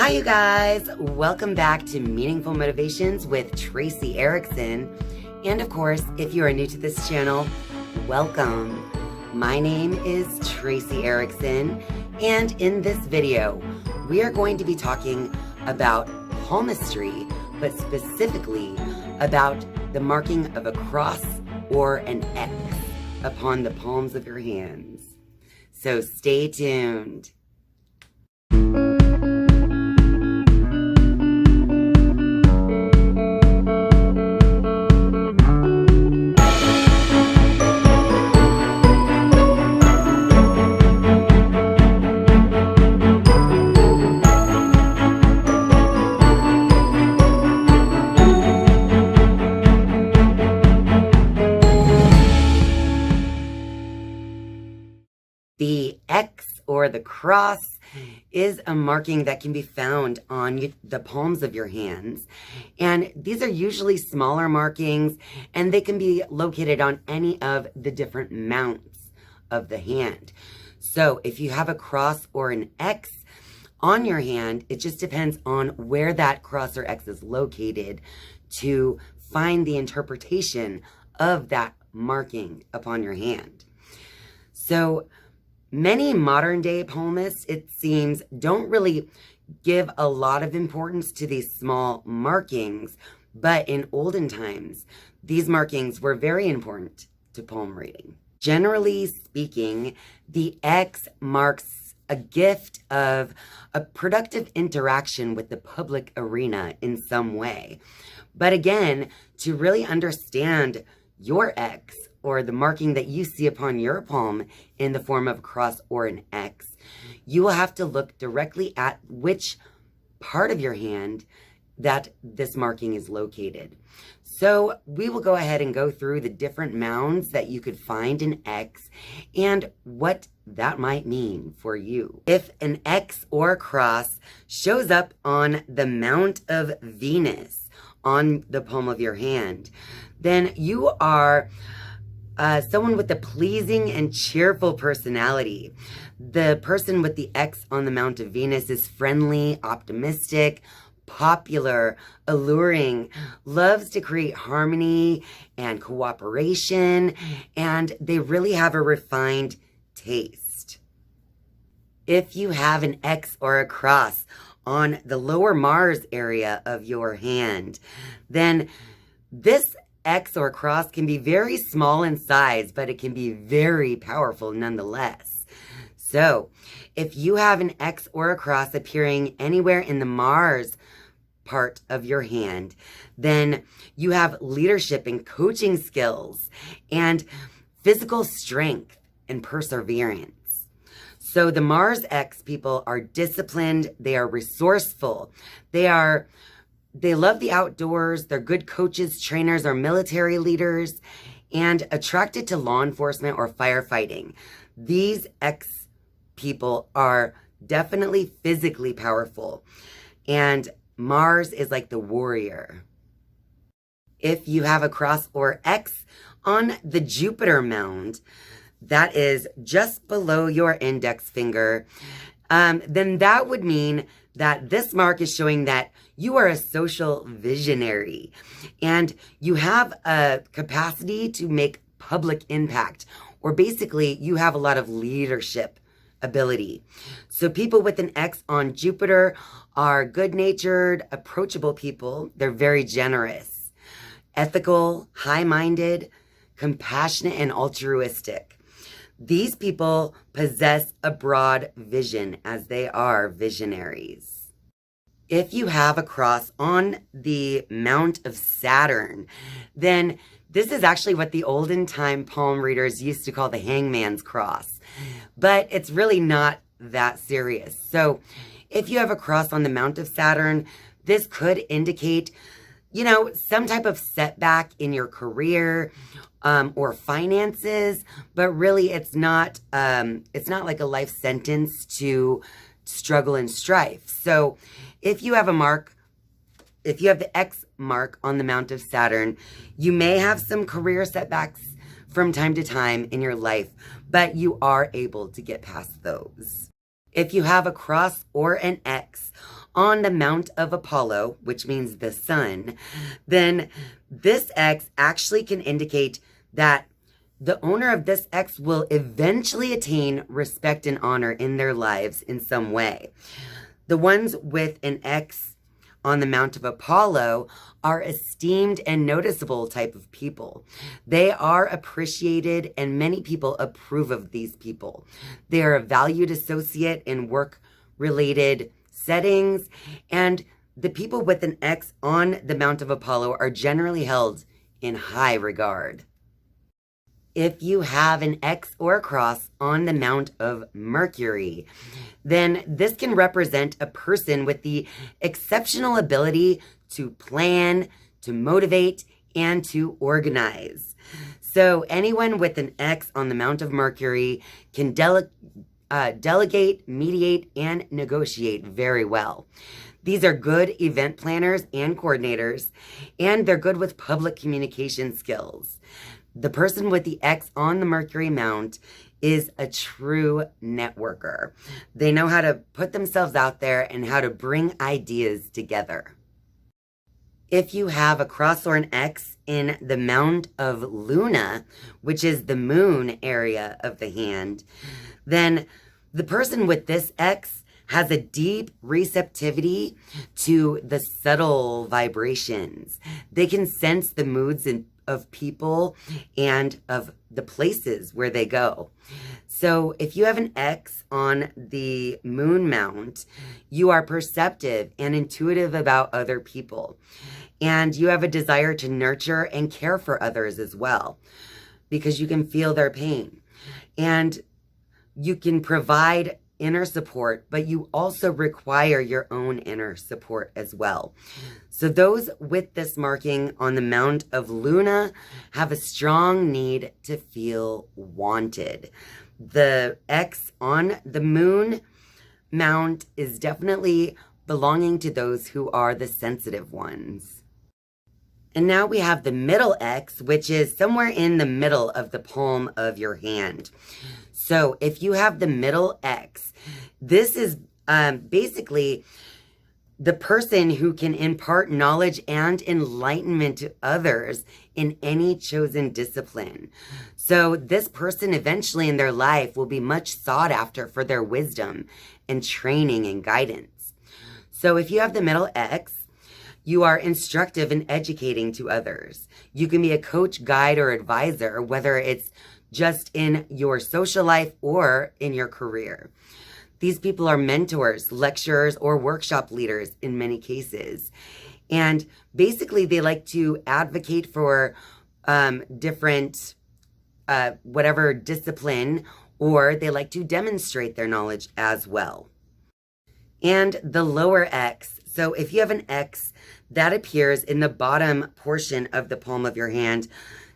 Hi, you guys. Welcome back to Meaningful Motivations with Tracy Erickson. And of course, if you are new to this channel, welcome. My name is Tracy Erickson, and in this video, we are going to be talking about palmistry, but specifically about the marking of a cross or an X upon the palms of your hands. So stay tuned. The X or the cross is a marking that can be found on the palms of your hands. And these are usually smaller markings, and they can be located on any of the different mounts of the hand. So if you have a cross or an X on your hand, it just depends on where that cross or X is located to find the interpretation of that marking upon your hand. So many modern day palmists, it seems, don't really give a lot of importance to these small markings, but in olden times, these markings were very important to palm reading. Generally speaking, the X marks a gift of a productive interaction with the public arena in some way. But again, to really understand your X, or the marking that you see upon your palm in the form of a cross or an X, you will have to look directly at which part of your hand that this marking is located. So we will go ahead and go through the different mounds that you could find an X and what that might mean for you. If an X or a cross shows up on the Mount of Venus on the palm of your hand, then you are someone with a pleasing and cheerful personality. The person with the X on the Mount of Venus is friendly, optimistic, popular, alluring, loves to create harmony and cooperation, and they really have a refined taste. If you have an X or a cross on the lower Mars area of your hand, then this X or cross can be very small in size, but it can be very powerful nonetheless. So, if you have an X or a cross appearing anywhere in the Mars part of your hand, then you have leadership and coaching skills and physical strength and perseverance. So the Mars X people are disciplined, they are resourceful, they love the outdoors, they're good coaches, trainers, or military leaders, and attracted to law enforcement or firefighting. These X people are definitely physically powerful, and Mars is like the warrior. If you have a cross or X on the Jupiter mound, that is just below your index finger, then that would mean that this mark is showing that you are a social visionary and you have a capacity to make public impact, or basically you have a lot of leadership ability. So people with an X on Jupiter are good-natured, approachable people. They're very generous, ethical, high-minded, compassionate, and altruistic. These people possess a broad vision as they are visionaries. If you have a cross on the Mount of Saturn, then this is actually what the olden time palm readers used to call the hangman's cross. But it's really not that serious. So if you have a cross on the Mount of Saturn, this could indicate, some type of setback in your career, or finances, but really it's not like a life sentence to struggle and strife. So if you have the X mark on the Mount of Saturn, you may have some career setbacks from time to time in your life, but you are able to get past those. If you have a cross or an X on the Mount of Apollo, which means the sun, then this X actually can indicate that the owner of this X will eventually attain respect and honor in their lives in some way. The ones with an X on the Mount of Apollo are esteemed and noticeable type of people. They are appreciated and many people approve of these people. They are a valued associate in work-related settings, and the people with an X on the Mount of Apollo are generally held in high regard. If you have an X or a cross on the Mount of Mercury, then this can represent a person with the exceptional ability to plan, to motivate, and to organize. So anyone with an X on the Mount of Mercury can delegate, mediate, and negotiate very well. These are good event planners and coordinators, and they're good with public communication skills. The person with the X on the Mercury Mount is a true networker. They know how to put themselves out there and how to bring ideas together. If you have a cross or an X in the Mount of Luna, which is the moon area of the hand, then the person with this X has a deep receptivity to the subtle vibrations. They can sense the moods of people and of the places where they go. So if you have an X on the moon mount, you are perceptive and intuitive about other people. And you have a desire to nurture and care for others as well, because you can feel their pain. And you can provide inner support, but you also require your own inner support as well. So those with this marking on the Mount of Luna have a strong need to feel wanted. The X on the moon mount is definitely belonging to those who are the sensitive ones. And now we have the middle X, which is somewhere in the middle of the palm of your hand. So if you have the middle X, this is basically the person who can impart knowledge and enlightenment to others in any chosen discipline. So this person eventually in their life will be much sought after for their wisdom and training and guidance. So if you have the middle X, you are instructive and educating to others. You can be a coach, guide, or advisor, whether it's just in your social life or in your career. These people are mentors, lecturers, or workshop leaders in many cases. And basically, they like to advocate for different, whatever discipline, or they like to demonstrate their knowledge as well. And the lower X. So if you have an X, that appears in the bottom portion of the palm of your hand,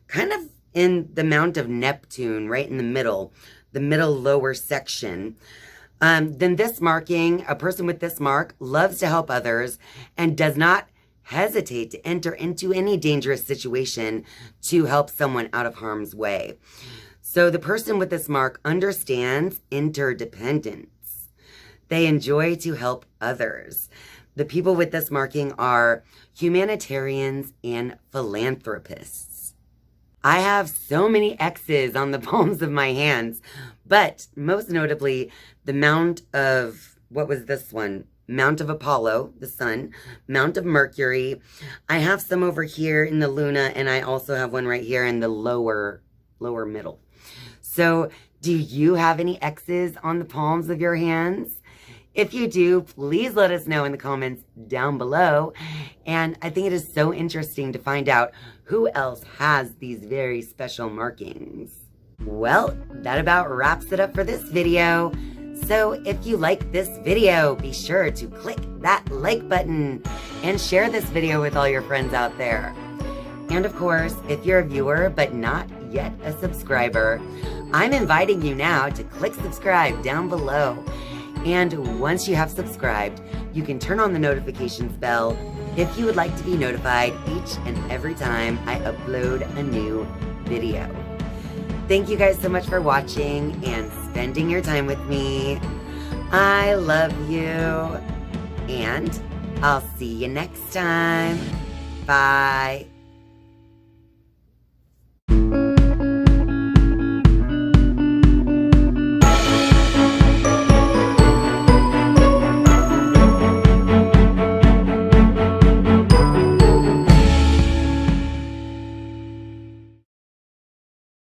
kind of in the Mount of Neptune, right in the middle lower section. Then this marking, a person with this mark loves to help others and does not hesitate to enter into any dangerous situation to help someone out of harm's way. So the person with this mark understands interdependence. They enjoy to help others. The people with this marking are humanitarians and philanthropists. I have so many X's on the palms of my hands, but most notably the Mount of, what was this one? Mount of Apollo, the sun, Mount of Mercury. I have some over here in the Luna, and I also have one right here in the lower middle. So do you have any X's on the palms of your hands? If you do, please let us know in the comments down below. And I think it is so interesting to find out who else has these very special markings. Well, that about wraps it up for this video. So if you like this video, be sure to click that like button and share this video with all your friends out there. And of course, if you're a viewer but not yet a subscriber, I'm inviting you now to click subscribe down below. And once you have subscribed, you can turn on the notifications bell if you would like to be notified each and every time I upload a new video. Thank you guys so much for watching and spending your time with me. I love you. And I'll see you next time. Bye.